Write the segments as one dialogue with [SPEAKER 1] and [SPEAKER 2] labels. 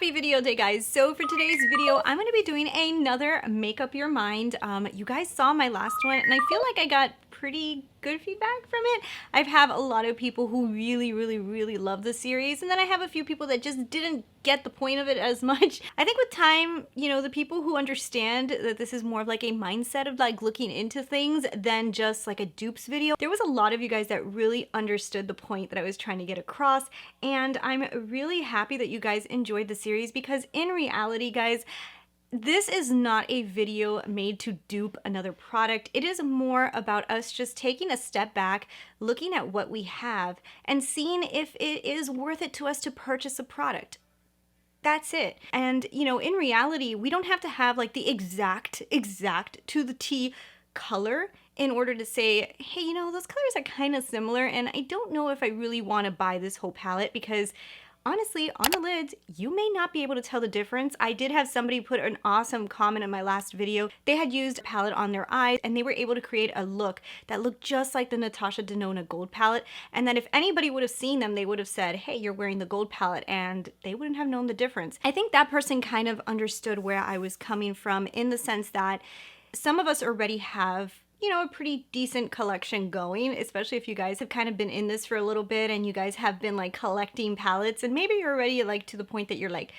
[SPEAKER 1] Happy video day, guys. So for today's video, I'm going to be doing another Make Up Your Mind. You guys saw my last one and I feel like I got pretty good feedback from it. I've had a lot of people who really love the series, and then I have a few people that just didn't get the point of it as much. I think with time, you know, the people who understand that this is more of like a mindset of like looking into things than just like a dupes video, there was a lot of you guys that really understood the point that I was trying to get across, and I'm really happy that you guys enjoyed the series, because in reality, guys, this is not a video made to dupe another product. It is more about us just taking a step back, looking at what we have, and seeing if it is worth it to us to purchase a product. That's it. And, you know, in reality, we don't have to have like the exact to the T color in order to say, hey, you know, those colors are kind of similar, and I don't know if I really want to buy this whole palette, because honestly, on the lids, you may not be able to tell the difference. I did have somebody put an awesome comment in my last video. They had used a palette on their eyes and they were able to create a look that looked just like the Natasha Denona gold palette. And that if anybody would have seen them, they would have said, hey, you're wearing the gold palette, and they wouldn't have known the difference. I think that person kind of understood where I was coming from, in the sense that some of us already have, you know, a pretty decent collection going, especially if you guys have kind of been in this for a little bit and you guys have been like collecting palettes, and maybe you're already like to the point that you're like,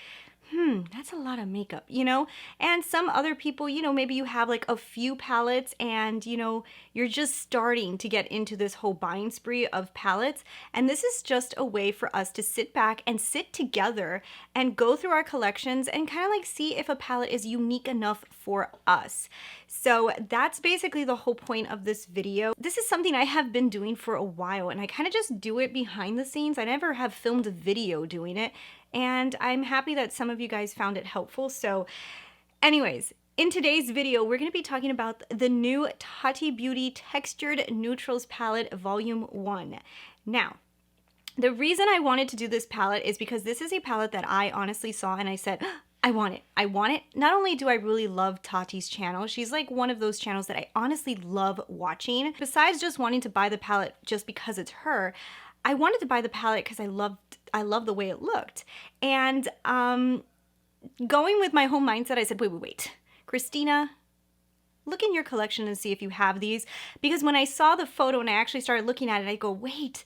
[SPEAKER 1] that's a lot of makeup, you know? And some other people, you know, maybe you have like a few palettes and, you know, you're just starting to get into this whole buying spree of palettes. And this is just a way for us to sit back and sit together and go through our collections and kind of like see if a palette is unique enough for us. So that's basically the whole point of this video. This is something I have been doing for a while, and I kind of just do it behind the scenes. I never have filmed a video doing it. And I'm happy that some of you guys found it helpful. So anyways, in today's video, we're going to be talking about the new Tati Beauty Textured Neutrals palette, Volume 1. Now, the reason I wanted to do this palette is because this is a palette that I honestly saw and I said, I want it. I want it. Not only do I really love Tati's channel, she's like one of those channels that I honestly love watching. Besides just wanting to buy the palette just because it's her, I wanted to buy the palette because I love the way it looked. And going with my whole mindset, I said, wait. Christina, look in your collection and see if you have these. Because when I saw the photo and I actually started looking at it, I go, wait,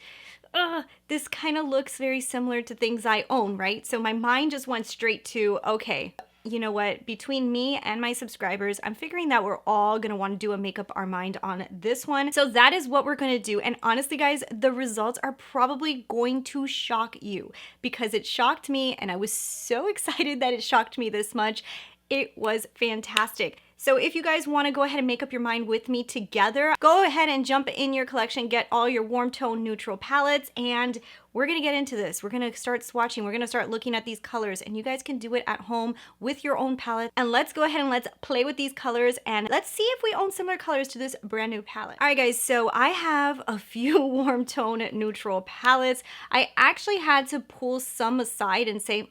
[SPEAKER 1] this kind of looks very similar to things I own, right? So my mind just went straight to, okay, you know what, between me and my subscribers, I'm figuring that we're all gonna want to do a Make Up Our Mind on this one. So that is what we're gonna do. And honestly, guys, the results are probably going to shock you, because it shocked me and I was so excited that it shocked me this much. It was fantastic. So if you guys want to go ahead and make up your mind with me together, go ahead and jump in your collection, get all your warm tone neutral palettes, and we're going to get into this. We're going to start swatching. We're going to start looking at these colors, and you guys can do it at home with your own palette. And let's go ahead and let's play with these colors, and let's see if we own similar colors to this brand new palette. All right, guys, so I have a few warm tone neutral palettes. I actually had to pull some aside and say,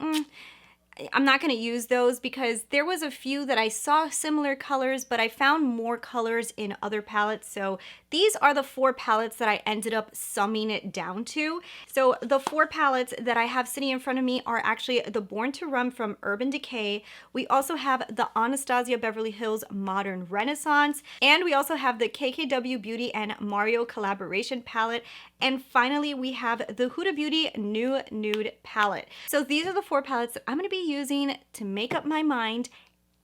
[SPEAKER 1] I'm not going to use those, because there was a few that I saw similar colors, but I found more colors in other palettes. So these are the 4 palettes that I ended up summing it down to. So the 4 palettes that I have sitting in front of me are actually the Born to Run from Urban Decay. We also have the Anastasia Beverly Hills Modern Renaissance. And we also have the KKW Beauty and Mario collaboration palette. And finally, we have the Huda Beauty New Nude palette. So these are the 4 palettes that I'm going to be using to make up my mind.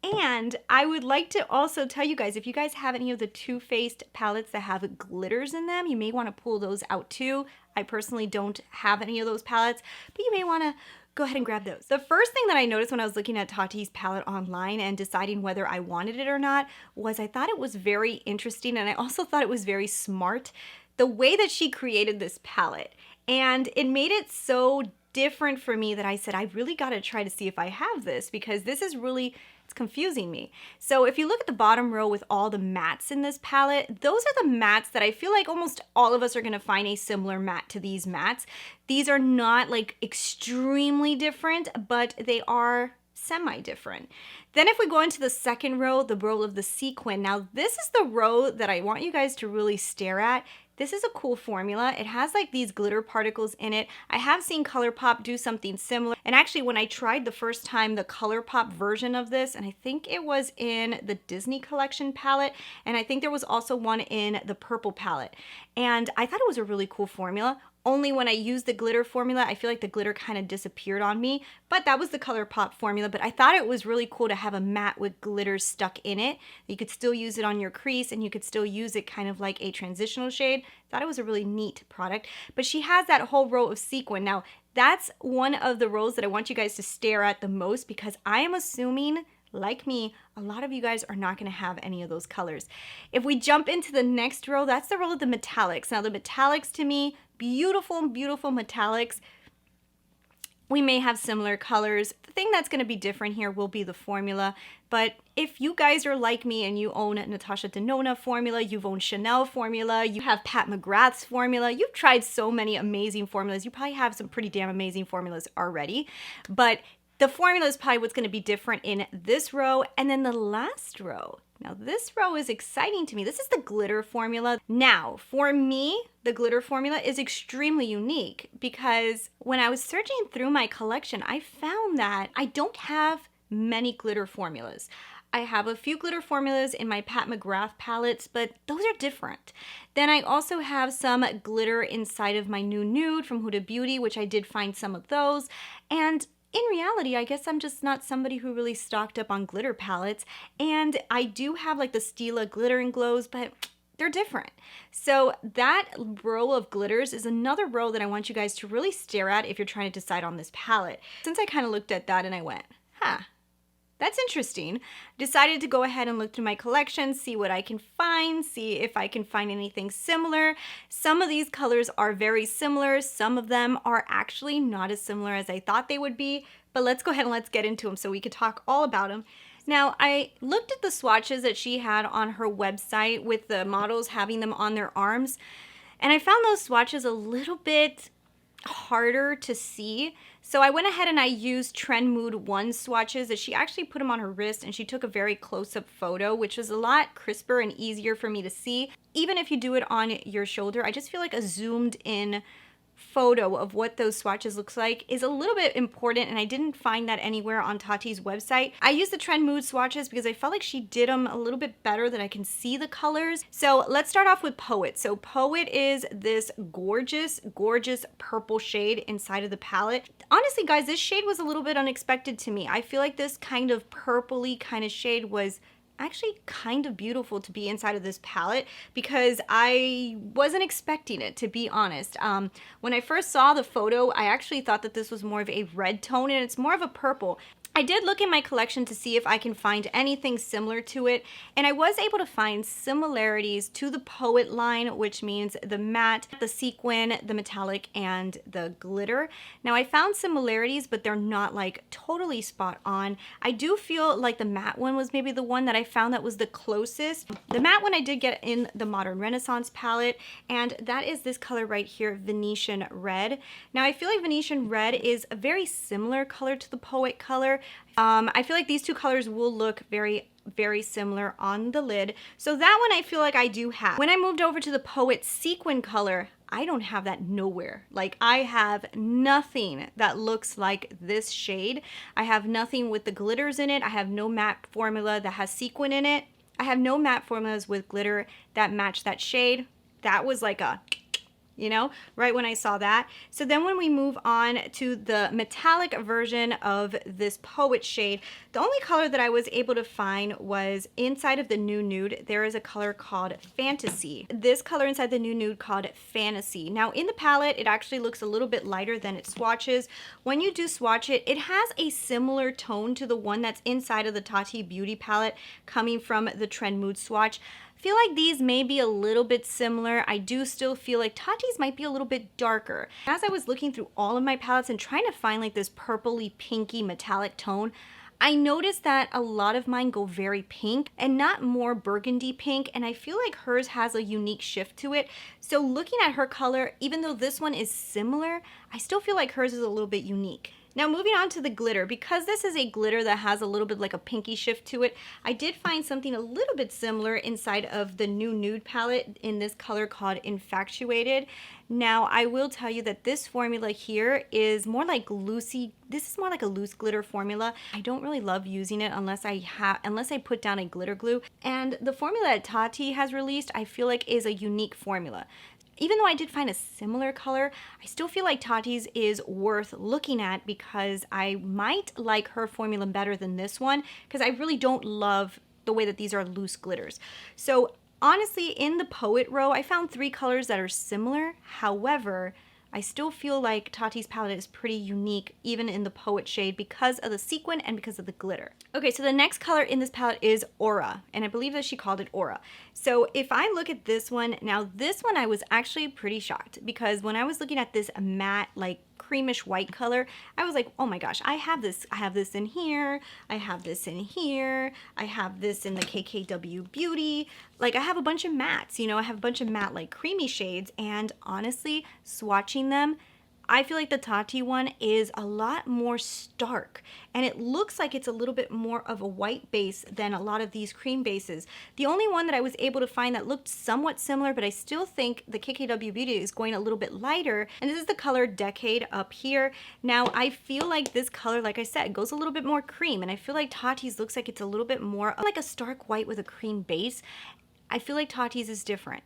[SPEAKER 1] And I would like to also tell you guys, if you guys have any of the Too Faced palettes that have glitters in them, you may want to pull those out too. I personally don't have any of those palettes, but you may want to go ahead and grab those. The first thing that I noticed when I was looking at Tati's palette online and deciding whether I wanted it or not was I thought it was very interesting, and I also thought it was very smart, the way that she created this palette. And it made it so different for me that I said, I really got to try to see if I have this, because this is really, it's confusing me. So if you look at the bottom row with all the mattes in this palette, those are the mattes that I feel like almost all of us are going to find a similar matte to these mattes. These are not like extremely different, but they are semi-different. Then if we go into the second row, the row of the sequin. Now this is the row that I want you guys to really stare at. This is a cool formula. It has like these glitter particles in it. I have seen ColourPop do something similar. And actually when I tried the first time the ColourPop version of this, and I think it was in the Disney Collection palette, and I think there was also one in the purple palette. And I thought it was a really cool formula. Only when I used the glitter formula, I feel like the glitter kind of disappeared on me, but that was the ColourPop formula. But I thought it was really cool to have a matte with glitter stuck in it. You could still use it on your crease and you could still use it kind of like a transitional shade. Thought it was a really neat product, but she has that whole row of sequin. Now that's one of the rows that I want you guys to stare at the most, because I am assuming, like me, a lot of you guys are not going to have any of those colors. If we jump into the next row, that's the row of the metallics. Now the metallics, to me, beautiful, beautiful metallics. We may have similar colors. The thing that's going to be different here will be the formula. But if you guys are like me and you own Natasha Denona formula, you've owned Chanel formula, you have Pat McGrath's formula, you've tried so many amazing formulas. You probably have some pretty damn amazing formulas already. But the formula is probably what's going to be different in this row. And then the last row. Now this row is exciting to me. This is the glitter formula. Now for me, the glitter formula is extremely unique, because when I was searching through my collection, I found that I don't have many glitter formulas. I have a few glitter formulas in my Pat McGrath palettes, but those are different. Then I also have some glitter inside of my new Nude from Huda Beauty, which I did find some of those. And in reality, I guess I'm just not somebody who really stocked up on glitter palettes. And I do have like the Stila Glitter and Glows, but they're different. So that row of glitters is another row that I want you guys to really stare at if you're trying to decide on this palette. Since I kind of looked at that and I went, huh, that's interesting. Decided to go ahead and look through my collection, see what I can find, see if I can find anything similar. Some of these colors are very similar. Some of them are actually not as similar as I thought they would be, but let's go ahead and let's get into them so we could talk all about them. Now, I looked at the swatches that she had on her website with the models having them on their arms, and I found those swatches a little bit harder to see. So I went ahead and I used Trend Mood 1 swatches that she actually put them on her wrist, and she took a very close-up photo, which was a lot crisper and easier for me to see. Even if you do it on your shoulder, I just feel like a zoomed in photo of what those swatches looks like is a little bit important, and I didn't find that anywhere on Tati's website. I used the Trend Mood swatches because I felt like she did them a little bit better, that I can see the colors. So let's start off with Poet. So Poet is this gorgeous, gorgeous purple shade inside of the palette. Honestly, guys, this shade was a little bit unexpected to me. I feel like this kind of purpley kind of shade was actually kind of beautiful to be inside of this palette, because I wasn't expecting it, to be honest. When I first saw the photo, I actually thought that this was more of a red tone, and it's more of a purple. I did look in my collection to see if I can find anything similar to it, and I was able to find similarities to the Poet line, which means the matte, the sequin, the metallic, and the glitter. Now I found similarities, but they're not like totally spot on. I do feel like the matte one was maybe the one that I found that was the closest. The matte one I did get in the Modern Renaissance palette, and that is this color right here, Venetian Red. Now I feel like Venetian Red is a very similar color to the Poet color. I feel like these two colors will look very, very similar on the lid. So that one I feel like I do have. When I moved over to the Poet sequin color, I don't have that nowhere. Like, I have nothing that looks like this shade. I have nothing with the glitters in it. I have no matte formula that has sequin in it. I have no matte formulas with glitter that match that shade. That was like a, you know, right when I saw that. So then when we move on to the metallic version of this Poet shade, the only color that I was able to find was inside of the new Nude. There is a color called Fantasy. This color inside the new Nude called Fantasy. Now in the palette, it actually looks a little bit lighter than it swatches. When you do swatch it, it has a similar tone to the one that's inside of the Tati Beauty palette coming from the Trend Mood swatch. I feel like these may be a little bit similar. I do still feel like Tati's might be a little bit darker. As I was looking through all of my palettes and trying to find like this purpley pinky metallic tone, I noticed that a lot of mine go very pink and not more burgundy pink, and I feel like hers has a unique shift to it. So looking at her color, even though this one is similar, I still feel like hers is a little bit unique. Now moving on to the glitter, because this is a glitter that has a little bit like a pinky shift to it, I did find something a little bit similar inside of the new Nude palette in this color called Infatuated. Now I will tell you that this formula here is more like loosey. This is more like a loose glitter formula. I don't really love using it unless I put down a glitter glue. And the formula that Tati has released, I feel like is a unique formula. Even though I did find a similar color, I still feel like Tati's is worth looking at because I might like her formula better than this one because I really don't love the way that these are loose glitters. So honestly, in the Poet row, I found 3 colors that are similar. However, I still feel like Tati's palette is pretty unique even in the Poet shade because of the sequin and because of the glitter. Okay, so the next color in this palette is Aura, and I believe that she called it Aura. So if I look at this one, now this one I was actually pretty shocked because when I was looking at this matte, like creamish white color, I was like, oh my gosh, I have this in here, I have this in here, I have this in the KKW Beauty. Like I have a bunch of mattes, you know, I have a bunch of matte like creamy shades, and honestly, swatching them, I feel like the Tati one is a lot more stark, and it looks like it's a little bit more of a white base than a lot of these cream bases. The only one that I was able to find that looked somewhat similar, but I still think the KKW Beauty is going a little bit lighter, and this is the color Decay up here. Now, I feel like this color, like I said, goes a little bit more cream, and I feel like Tati's looks like it's a little bit more like a stark white with a cream base. I feel like Tati's is different.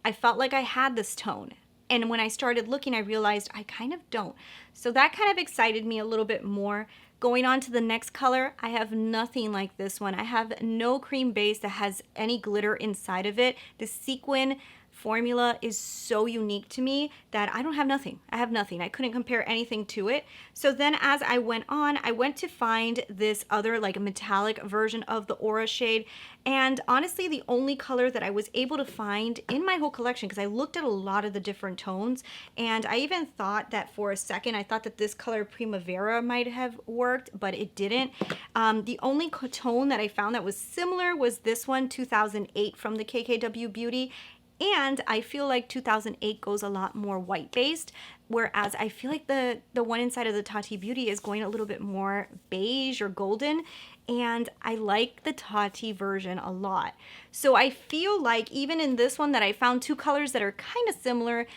[SPEAKER 1] I felt like I had this tone. And when I started looking, I realized I kind of don't. So that kind of excited me a little bit more. Going on to the next color, I have nothing like this one. I have no cream base that has any glitter inside of it. The sequin formula is so unique to me that I don't have nothing. I have nothing. I couldn't compare anything to it. So then as I went on, I went to find this other like metallic version of the Aura shade. And honestly, the only color that I was able to find in my whole collection, because I looked at a lot of the different tones, and I even thought that for a second, I thought that this color Primavera might have worked, but it didn't. The only tone that I found that was similar was this one, 2008 from the KKW Beauty. And I feel like 2008 goes a lot more white based, whereas I feel like the one inside of the Tati Beauty is going a little bit more beige or golden, and I like the Tati version a lot. So I feel like even in this one that I found 2 colors that are kind of similar,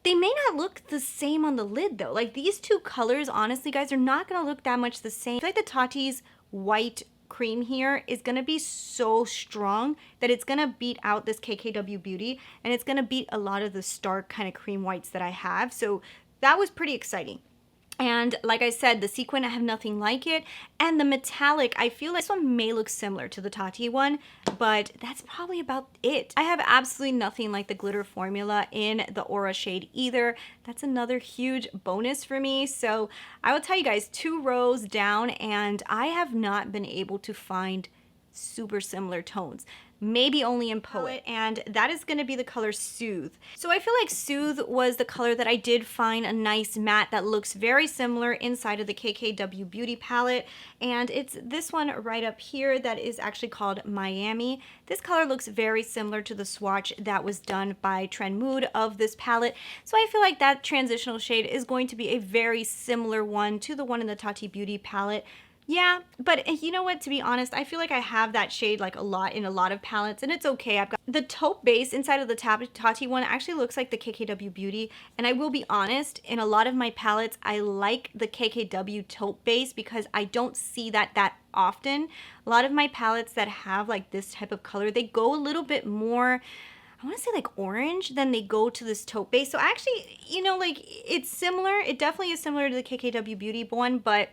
[SPEAKER 1] they may not look the same on the lid though. Like these 2 colors, honestly guys, are not gonna look that much the same. I feel like the Tati's white cream here is gonna be so strong that it's gonna beat out this KKW Beauty, and it's gonna beat a lot of the stark kind of cream whites that I have. So that was pretty exciting. And like I said, the sequin, I have nothing like it. And the metallic, I feel like this one may look similar to the Tati one, but that's probably about it. I have absolutely nothing like the glitter formula in the Aura shade either. That's another huge bonus for me. So I will tell you guys, 2 rows down, and I have not been able to find super similar tones. Maybe only in Poet, and that is going to be the color Soothe. So I feel like Soothe was the color that I did find a nice matte that looks very similar inside of the KKW Beauty palette, and it's this one right up here that is actually called Miami. This color looks very similar to the swatch that was done by Trend Mood of this palette, so I feel like that transitional shade is going to be a very similar one to the one in the Tati Beauty palette. Yeah, but you know what, to be honest, I feel like I have that shade like a lot in a lot of palettes, and it's okay. I've got the taupe base inside of the Tati one actually looks like the KKW Beauty, and I will be honest, in a lot of my palettes, I like the KKW taupe base because I don't see that often. A lot of my palettes that have like this type of color, they go a little bit more, I want to say like orange, than they go to this taupe base. So actually, you know, like it's similar. It definitely is similar to the KKW Beauty one, but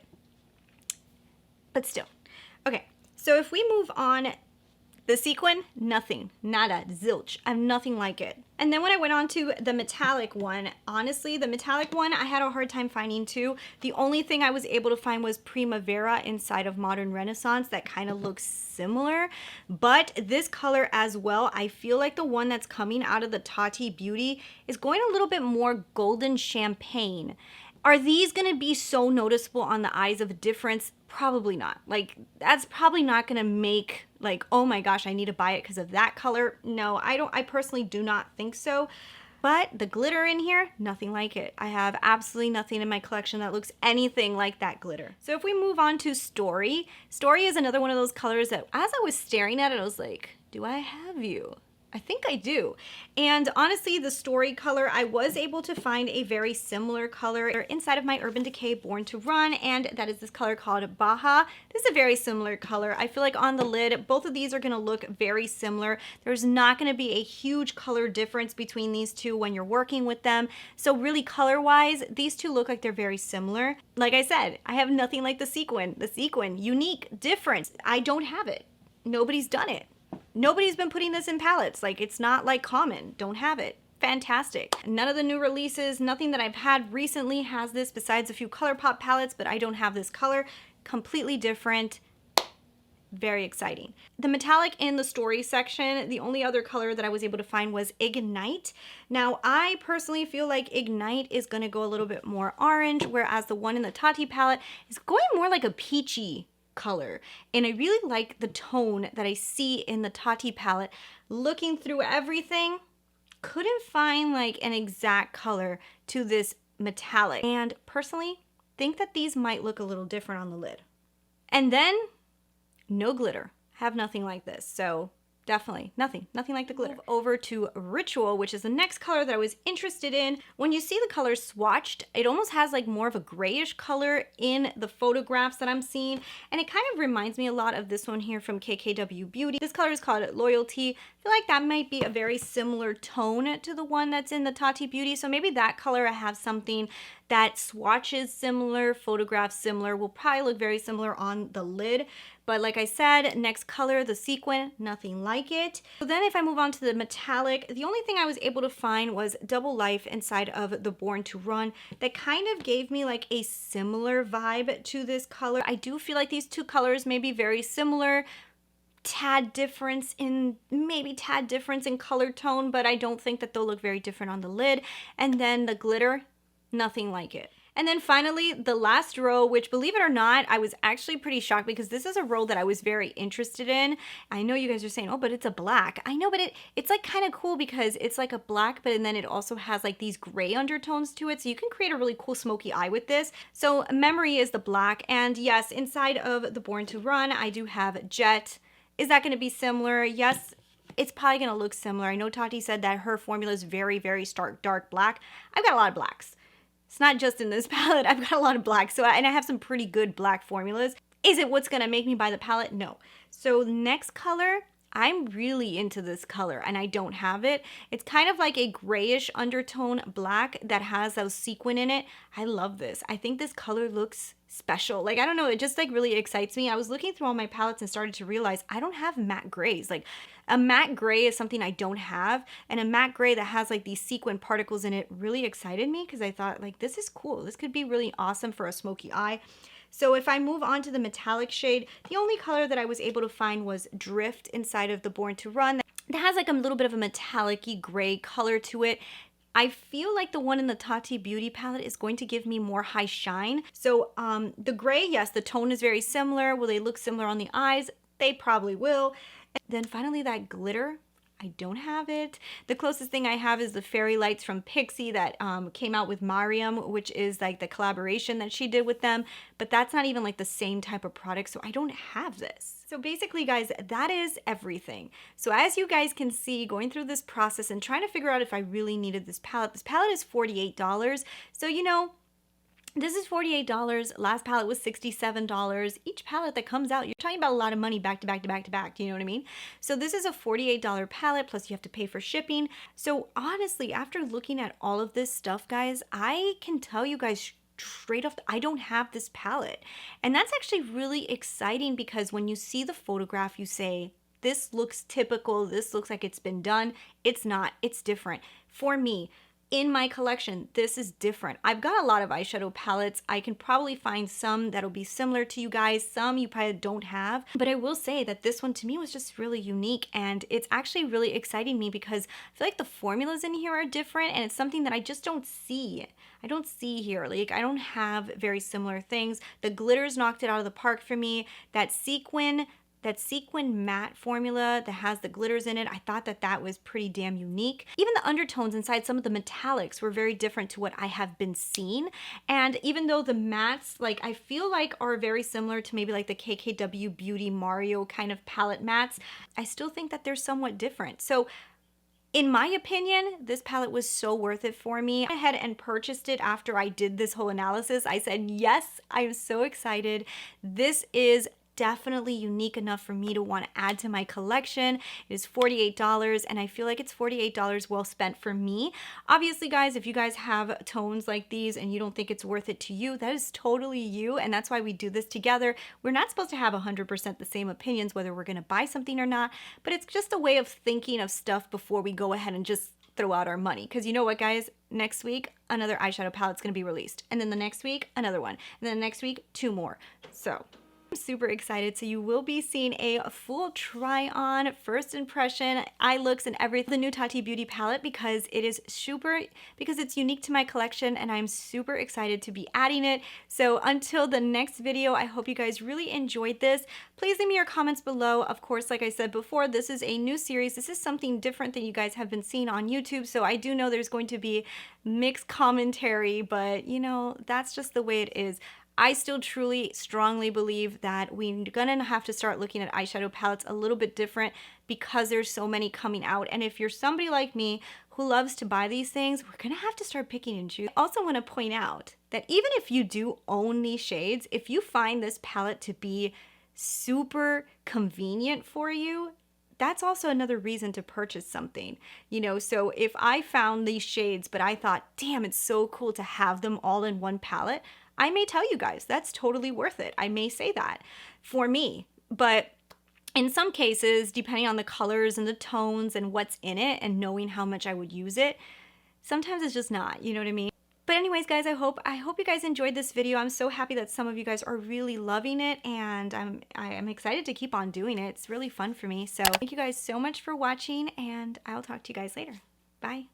[SPEAKER 1] still. Okay, so if we move on, the sequin, nothing, nada, zilch. I have nothing like it. And then when I went on to the metallic one, honestly, the metallic one I had a hard time finding too. The only thing I was able to find was Primavera inside of Modern Renaissance that kind of looks similar. But this color as well, I feel like the one that's coming out of the Tati Beauty is going a little bit more golden champagne. Are these gonna be so noticeable on the eyes of a difference? Probably not. Like, that's probably not gonna make like, oh my gosh, I need to buy it because of that color. No, I personally do not think so. But the glitter in here, nothing like it. I have absolutely nothing in my collection that looks anything like that glitter. So if we move on to Story, Story is another one of those colors that as I was staring at it, I was like, do I have you? I think I do. And honestly, the Story color, I was able to find a very similar color inside of my Urban Decay Born to Run, and that is this color called Baja. This is a very similar color. I feel like on the lid, both of these are gonna look very similar. There's not gonna be a huge color difference between these two when you're working with them. So really color-wise, these two look like they're very similar. Like I said, I have nothing like the sequin. The sequin, unique, different. I don't have it. Nobody's done it. Nobody's been putting this in palettes. Like, it's not like common. Don't have it. Fantastic. None of the new releases, nothing that I've had recently has this besides a few ColourPop palettes, but I don't have this color. Completely different. Very exciting. The metallic in the Story section, the only other color that I was able to find was Ignite. Now, I personally feel like Ignite is going to go a little bit more orange, whereas the one in the Tati palette is going more like a peachy color. And I really like the tone that I see in the Tati palette. Looking through everything, couldn't find like an exact color to this metallic. And personally, think that these might look a little different on the lid. And then, no glitter. Have nothing like this. So definitely nothing like the glitter. Move over to Ritual, which is the next color that I was interested in. When you see the color swatched, it almost has like more of a grayish color in the photographs that I'm seeing. And it kind of reminds me a lot of this one here from KKW Beauty. This color is called Loyalty. I feel like that might be a very similar tone to the one that's in the Tati Beauty. So maybe that color I have something that swatches similar, photographs similar, will probably look very similar on the lid. But like I said, next color, the sequin, nothing like it. So then if I move on to the metallic, the only thing I was able to find was Double Life inside of the Born to Run that kind of gave me like a similar vibe to this color. I do feel like these two colors may be very similar, maybe tad difference in color tone, but I don't think that they'll look very different on the lid. And then the glitter, nothing like it. And then finally, the last row, which believe it or not, I was actually pretty shocked because this is a row that I was very interested in. I know you guys are saying, oh, but it's a black. I know, but it's like kind of cool because it's like a black, but then it also has like these gray undertones to it. So you can create a really cool smoky eye with this. So Memory is the black. And yes, inside of the Born to Run, I do have Jet. Is that going to be similar? Yes. It's probably going to look similar. I know Tati said that her formula is very, very stark, dark black. I've got a lot of blacks. It's not just in this palette. I've got a lot of black. And I have some pretty good black formulas. Is it what's going to make me buy the palette? No. So the next color, I'm really into this color and I don't have it. It's kind of like a grayish undertone black that has those sequin in it. I love this. I think this color looks special. Like, I don't know, it just like really excites me. I was looking through all my palettes and started to realize I don't have matte grays. Like a matte gray is something I don't have, and a matte gray that has like these sequin particles in it really excited me because I thought like, this is cool. This could be really awesome for a smoky eye. So if I move on to the metallic shade, the only color that I was able to find was Drift inside of the Born to Run. That has like a little bit of a metallic-y gray color to it. I feel like the one in the Tati Beauty palette is going to give me more high shine. So the gray, yes, the tone is very similar. Will they look similar on the eyes? They probably will. And then finally that glitter. I don't have it. The closest thing I have is the Fairy Lights from Pixie that came out with Mariam, which is like the collaboration that she did with them. But that's not even like the same type of product, so I don't have this. So basically, guys, that is everything. So as you guys can see, going through this process and trying to figure out if I really needed this palette is $48. So, you know, this is $48. Last palette was $67. Each palette that comes out, you're talking about a lot of money back to back to back to back. Do you know what I mean? So this is a $48 palette, plus you have to pay for shipping. So honestly, after looking at all of this stuff, guys, I can tell you guys straight off, I don't have this palette. And that's actually really exciting because when you see the photograph, you say, this looks typical. This looks like it's been done. It's not. It's different. For me, in my collection, this is different. I've got a lot of eyeshadow palettes. I can probably find some that'll be similar to you guys. Some you probably don't have. But I will say that this one to me was just really unique, and it's actually really exciting me because I feel like the formulas in here are different, and it's something that I just don't see. I don't see here. Like, I don't have very similar things. The glitters knocked it out of the park for me. That sequin, that sequin matte formula that has the glitters in it. I thought that that was pretty damn unique. Even the undertones inside some of the metallics were very different to what I have been seeing. And even though the mattes, like I feel like are very similar to maybe like the KKW Beauty Mario kind of palette mattes, I still think that they're somewhat different. So in my opinion, this palette was so worth it for me. I went ahead and purchased it after I did this whole analysis. I said, yes, I'm so excited. This is definitely unique enough for me to want to add to my collection. It is $48 and I feel like it's $48 well spent for me. Obviously guys, if you guys have tones like these and you don't think it's worth it to you, that is totally you, and that's why we do this together. We're not supposed to have 100% the same opinions whether we're going to buy something or not, but it's just a way of thinking of stuff before we go ahead and just throw out our money. Because you know what guys, next week another eyeshadow palette's going to be released, and then the next week another one, and then the next week 2 more. So I'm super excited. So you will be seeing a full try on, first impression, eye looks and everything, the new Tati Beauty palette, because it's unique to my collection and I'm super excited to be adding it. So until the next video, I hope you guys really enjoyed this. Please leave me your comments below. Of course, like I said before, this is a new series. This is something different than you guys have been seeing on YouTube. So I do know there's going to be mixed commentary, but you know, that's just the way it is. I still truly strongly believe that we're gonna have to start looking at eyeshadow palettes a little bit different because there's so many coming out. And if you're somebody like me who loves to buy these things, we're gonna have to start picking and choosing. I also want to point out that even if you do own these shades, if you find this palette to be super convenient for you, that's also another reason to purchase something, you know. So if I found these shades but I thought, damn, it's so cool to have them all in one palette, I may tell you guys that's totally worth it. I may say that for me, but in some cases, depending on the colors and the tones and what's in it and knowing how much I would use it, sometimes it's just not, you know what I mean? But anyways, guys, I hope you guys enjoyed this video. I'm so happy that some of you guys are really loving it, and I'm excited to keep on doing it. It's really fun for me. So thank you guys so much for watching, and I'll talk to you guys later. Bye.